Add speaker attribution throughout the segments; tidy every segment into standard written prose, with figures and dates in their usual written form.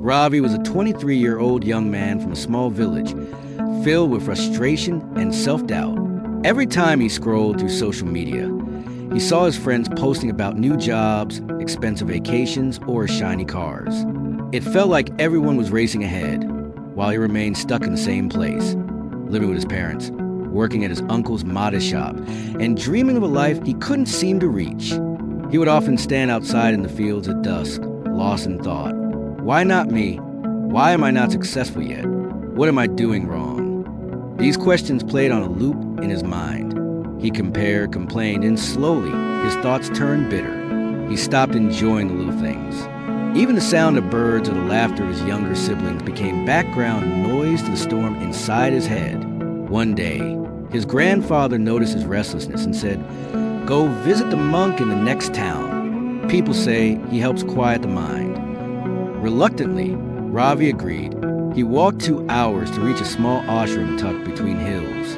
Speaker 1: Ravi was a 23-year-old young man from a small village, filled with frustration and self-doubt. Every time he scrolled through social media, he saw his friends posting about new jobs, expensive vacations, or shiny cars. It felt like everyone was racing ahead, while he remained stuck in the same place, living with his parents, working at his uncle's modest shop, and dreaming of a life he couldn't seem to reach. He would often stand outside in the fields at dusk, lost in thought. Why not me? Why am I not successful yet? What am I doing wrong? These questions played on a loop in his mind. He compared, complained, and slowly his thoughts turned bitter. He stopped enjoying the little things. Even the sound of birds or the laughter of his younger siblings became background noise to the storm inside his head. One day, his grandfather noticed his restlessness and said, "Go visit the monk in the next town. People say he helps quiet the mind." Reluctantly, Ravi agreed. He walked 2 hours to reach a small ashram tucked between hills.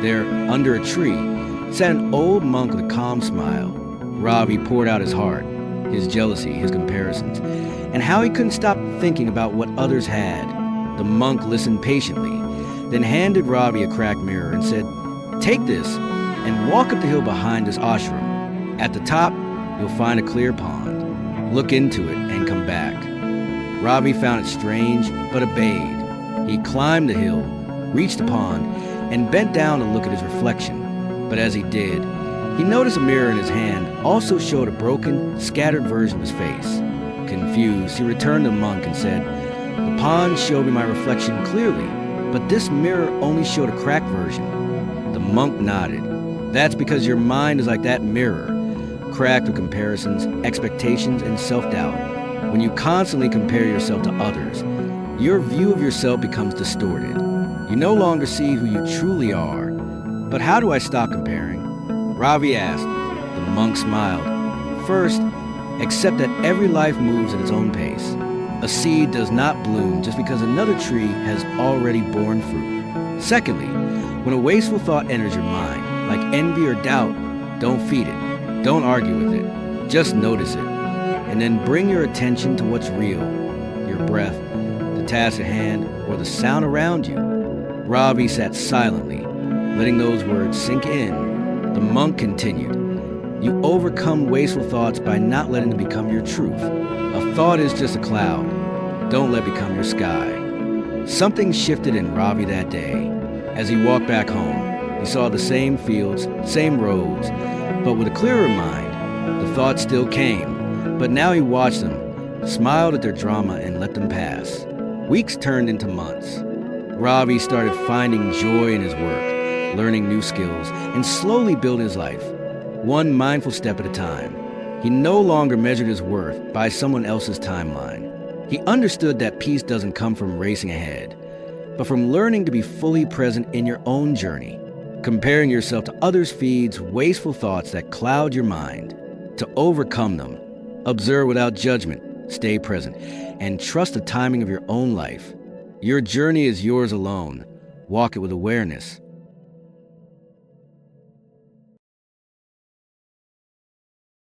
Speaker 1: There, under a tree, sat an old monk with a calm smile. Ravi poured out his heart, his jealousy, his comparisons, and how he couldn't stop thinking about what others had. The monk listened patiently, then handed Ravi a cracked mirror and said, "Take this and walk up the hill behind this ashram. At the top, you'll find a clear pond. Look into it and come back." Ravi found it strange, but obeyed. He climbed the hill, reached the pond, and bent down to look at his reflection. But as he did, he noticed a mirror in his hand also showed a broken, scattered version of his face. Confused, he returned to the monk and said, "The pond showed me my reflection clearly, but this mirror only showed a cracked version." The monk nodded. "That's because your mind is like that mirror, cracked with comparisons, expectations, and self-doubt. When you constantly compare yourself to others, your view of yourself becomes distorted. You no longer see who you truly are." "But how do I stop comparing?" Ravi asked. The monk smiled. "First, accept that every life moves at its own pace. A seed does not bloom just because another tree has already borne fruit. Secondly, when a wasteful thought enters your mind, like envy or doubt, don't feed it. Don't argue with it. Just notice it. And then bring your attention to what's real, your breath, the task at hand, or the sound around you." Ravi sat silently, letting those words sink in. The monk continued, "You overcome wasteful thoughts by not letting them become your truth. A thought is just a cloud. Don't let it become your sky." Something shifted in Ravi that day. As he walked back home, he saw the same fields, same roads, but with a clearer mind. The thoughts still came, but now he watched them, smiled at their drama, and let them pass. Weeks turned into months. Ravi started finding joy in his work, learning new skills, and slowly building his life, one mindful step at a time. He no longer measured his worth by someone else's timeline. He understood that peace doesn't come from racing ahead, but from learning to be fully present in your own journey. Comparing yourself to others feeds wasteful thoughts that cloud your mind. To overcome them, observe without judgment, stay present, and trust the timing of your own life. Your journey is yours alone. Walk it with awareness,